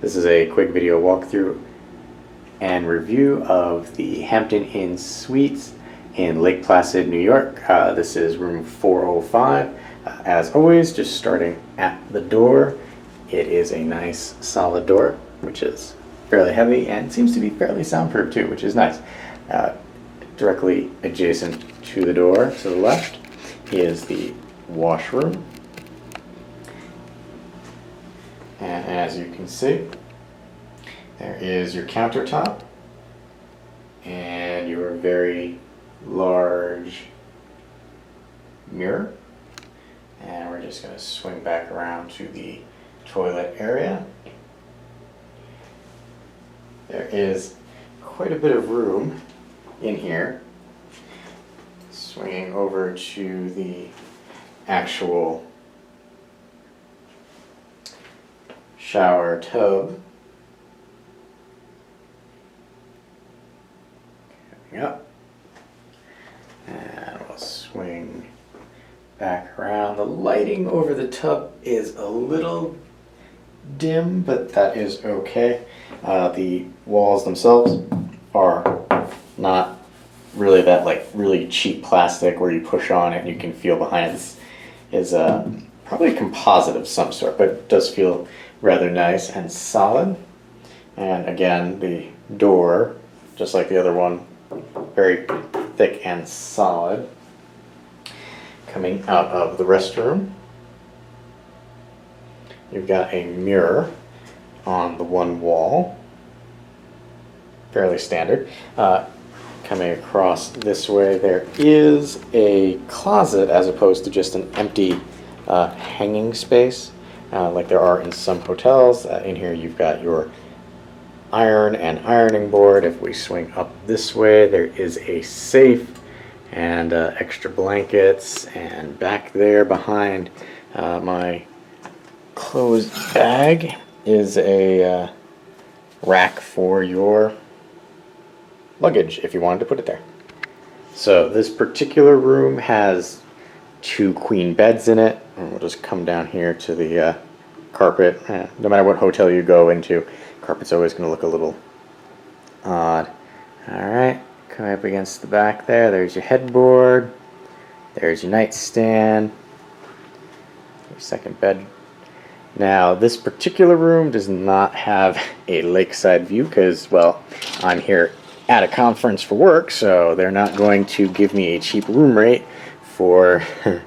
This is a quick video walkthrough and review of the Hampton Inn Suites in Lake Placid, New York. This is room 405. As always, just starting at the door, it is a nice solid door, which is fairly heavy and seems to be fairly soundproof too, which is nice. Directly adjacent to the door to the left is the washroom. And as you can see, there is your countertop and your very large mirror. And we're just going to swing back around to the toilet area. There is quite a bit of room in here. Swinging over to the actual shower tub. Coming up. And we'll swing back around. The lighting over the tub is a little dim, but that is okay. The walls themselves are not really that really cheap plastic where you push on it and you can feel behind it. This is probably a composite of some sort, but it does feel rather nice and solid. And again, the door, just like the other one, very thick and solid. Coming out of the restroom, you've got a mirror on the one wall, fairly standard. Coming across this way, there is a closet as opposed to just an empty hanging space like there are in some hotels. In here you've got your iron and ironing board. If we swing up this way, there is a safe and extra blankets, and back there behind my clothes bag is a rack for your luggage if you wanted to put it there. So this particular room has 2 queen beds in it, and we'll just come down here to the carpet. No matter what hotel you go into, carpet's always going to look a little odd. Alright, coming up against the back there's your headboard, there's your nightstand, your second bed. Now this particular room does not have a lakeside view because, well, I'm here at a conference for work, so they're not going to give me a cheap room rate for they're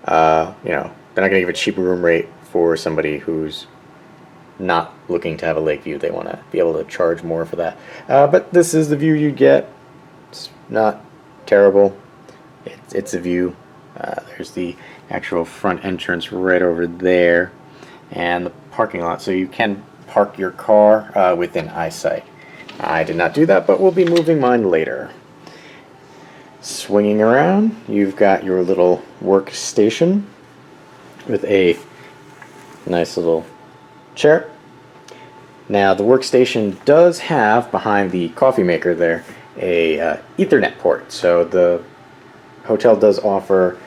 not going to give a cheap room rate for somebody who's not looking to have a lake view. They want to be able to charge more for that. But this is the view you get. It's not terrible. It's a view. There's the actual front entrance right over there, and the parking lot, so you can park your car within eyesight. I did not do that, but we'll be moving mine later. Swinging around, you've got your little workstation with a nice little chair. Now the workstation does have, behind the coffee maker there, a Ethernet port. So the hotel does offer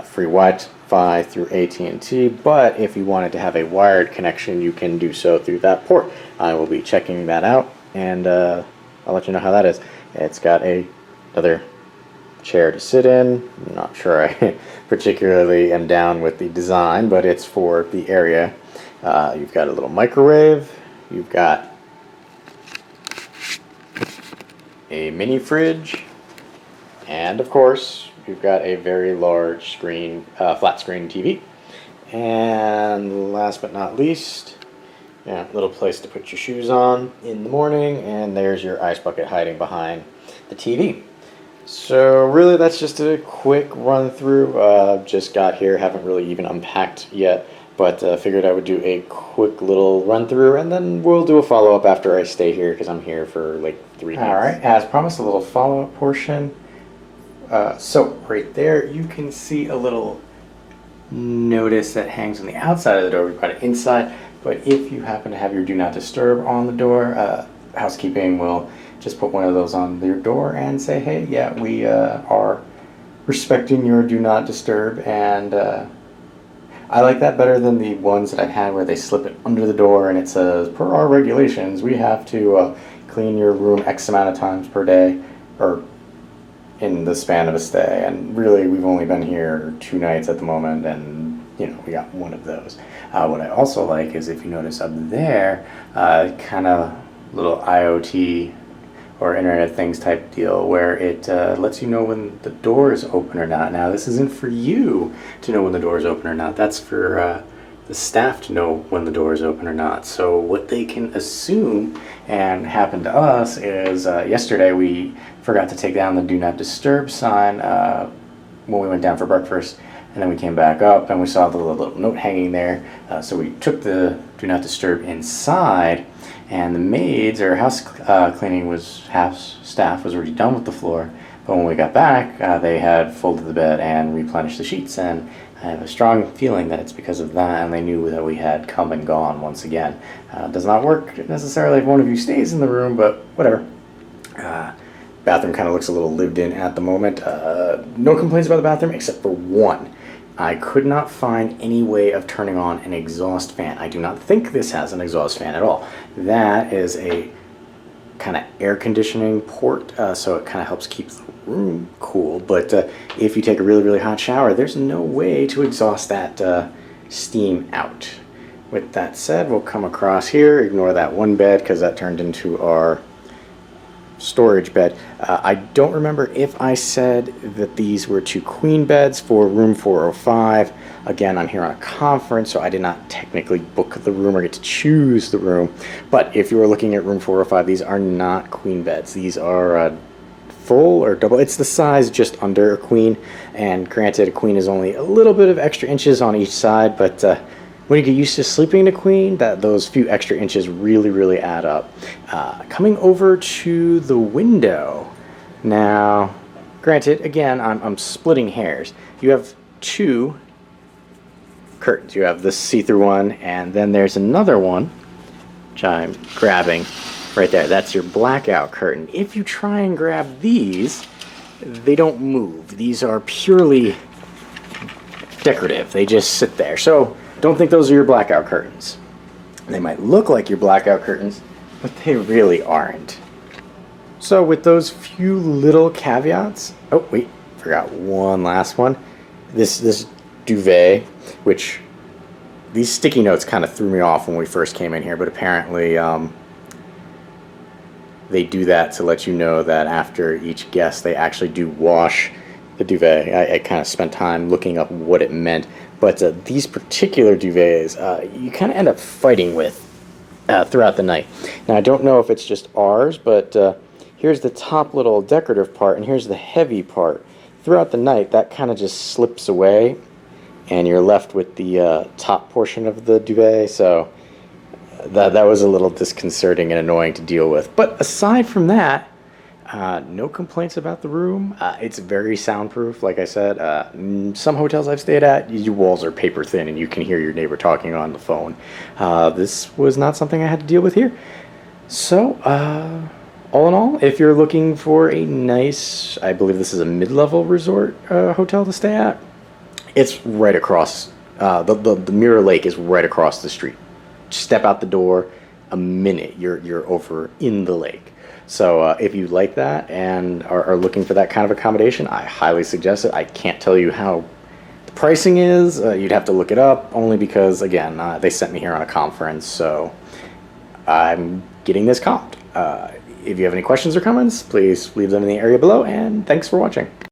free Wi-Fi through AT&T, but if you wanted to have a wired connection, you can do so through that port. I will be checking that out, and I'll let you know how that is. It's got another chair to sit in. I'm not sure I particularly am down with the design, but it's for the area. You've got a little microwave, you've got a mini fridge, and of course you've got a very large screen, flat screen TV. And last but not least, little place to put your shoes on in the morning, and there's your ice bucket hiding behind the TV. So really that's just a quick run through. Just got here, haven't really even unpacked yet, but figured I would do a quick little run through, and then we'll do a follow-up after I stay here because I'm here for like 3 days. Alright, as promised, a little follow-up portion. So right there you can see a little notice that hangs on the outside of the door. We've got it inside, but if you happen to have your do not disturb on the door, housekeeping will just put one of those on your door and say, hey, yeah, we are respecting your do not disturb, and I like that better than the ones that I had where they slip it under the door and it says, per our regulations, we have to clean your room X amount of times per day, or in the span of a stay. And really, we've only been here 2 nights at the moment, and we got one of those. What I also like is, if you notice up there, kind of little IoT or Internet of Things type deal where it lets you know when the door is open or not. Now, this isn't for you to know when the door is open or not. That's for the staff to know when the door is open or not. So what they can assume, and happened to us, is yesterday we forgot to take down the Do Not Disturb sign when we went down for breakfast. And then we came back up and we saw the little note hanging there. So we took the Do Not Disturb inside, and the maids, or house staff was already done with the floor. But when we got back, they had folded the bed and replenished the sheets. And I have a strong feeling that it's because of that, and they knew that we had come and gone once again. Does not work necessarily if one of you stays in the room, but whatever. Bathroom kind of looks a little lived in at the moment. No complaints about the bathroom except for one. I could not find any way of turning on an exhaust fan. I do not think this has an exhaust fan at all. That is a kind of air conditioning port, so it kind of helps keep the room cool. But if you take a really, really hot shower, there's no way to exhaust that steam out. With that said, we'll come across here, ignore that one bed because that turned into our storage bed. I don't remember if I said that these were 2 queen beds for room 405. Again, I'm here on a conference, so I did not technically book the room or get to choose the room. But if you were looking at room 405, these are not queen beds. These are full or double. It's the size just under a queen, and granted, a queen is only a little bit of extra inches on each side, but when you get used to sleeping in a queen, those few extra inches really add up. Coming over to the window. Now, granted, again, I'm splitting hairs. You have 2 curtains. You have this see-through one, and then there's another one, which I'm grabbing right there. That's your blackout curtain. If you try and grab these, they don't move. These are purely decorative. They just sit there. So don't think those are your blackout curtains. They might look like your blackout curtains, but they really aren't. So with those few little caveats, oh wait, forgot one last one. This duvet, which these sticky notes kind of threw me off when we first came in here, but apparently they do that to let you know that after each guest they actually do wash the duvet. I kind of spent time looking up what it meant. But these particular duvets, you kind of end up fighting with throughout the night. Now, I don't know if it's just ours, but here's the top little decorative part, and here's the heavy part. Throughout the night, that kind of just slips away, and you're left with the top portion of the duvet. So that was a little disconcerting and annoying to deal with. But aside from that, no complaints about the room. It's very soundproof, like I said. Some hotels I've stayed at, your walls are paper thin and you can hear your neighbor talking on the phone. This was not something I had to deal with here. So, all in all, if you're looking for a nice, I believe this is a mid-level resort hotel to stay at, it's right across, the Mirror Lake is right across the street. Step out the door, a minute, you're over in the lake. So if you like that and are looking for that kind of accommodation, I highly suggest it. I can't tell you how the pricing is. You'd have to look it up, only because, again, they sent me here on a conference, so I'm getting this comped. If you have any questions or comments, please leave them in the area below, and thanks for watching.